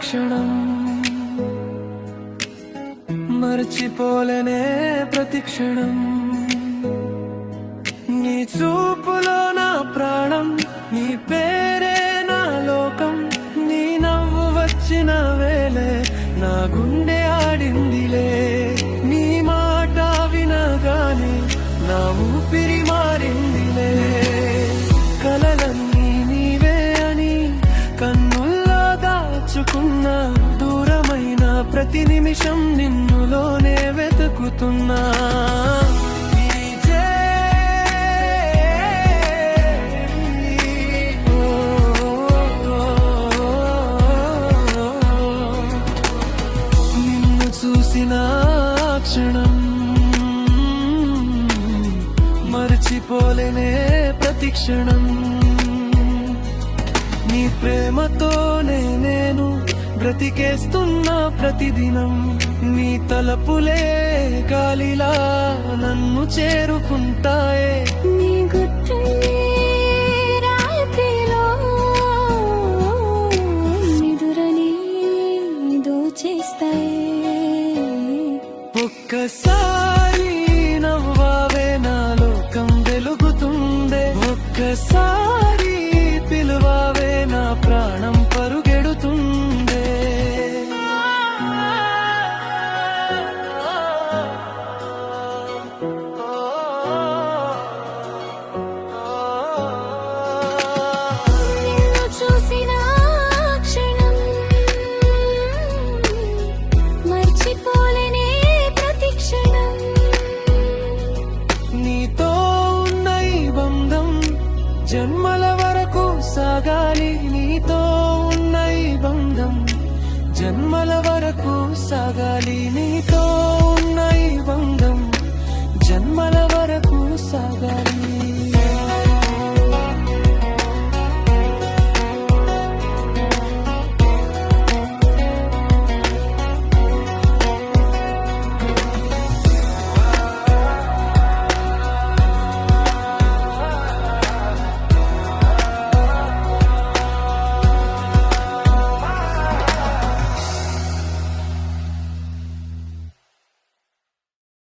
క్షణం మర్చిపోలేనే ప్రతి క్షణం నీ చూపులో నా ప్రాణం నీ పేరే నా లోకం నీ నవ్వు వచ్చిన వేళే నా గుండె ఆడిందిలే నీ మాట వినగానే నా ఊపిరి మారిందిలే కలలన్నీ నీవే అని కన్నుల్లో దాచుకున్నా దూరమైన ప్రతి నిమిషం నిన్నులోనే వెతుకుతున్నా నిన్ను చూసిన క్షణం మర్చిపోలేనే ప్రతి క్షణం నీ ప్రేమతోనే నేను బ్రతికేస్తున్నా ప్రతిదినం నీ తలపులే గాలిలా నన్ను చేరుకుంటాయే నీ గుర్తులే రాత్రిలో నిదురని దోచేస్తాయే ఒక్కసారి నవ్వావే నా లోకం వెలుగుతుందే ఒక్కసారి పిలువావే నా ప్రాణం పరుగెడుతుందే నిన్ను చూసిన క్షణం మర్చిపోలేనే ప్రతి క్షణం నీతో ఉన్న ఈ బంధం జన్మల వరకు సాగాలి నీతో ఉన్న ఈ బంధం జన్మల వరకు సాగాలి నీతో ఉన్న ఈ బంధం జన్మల వరకు సాగాలి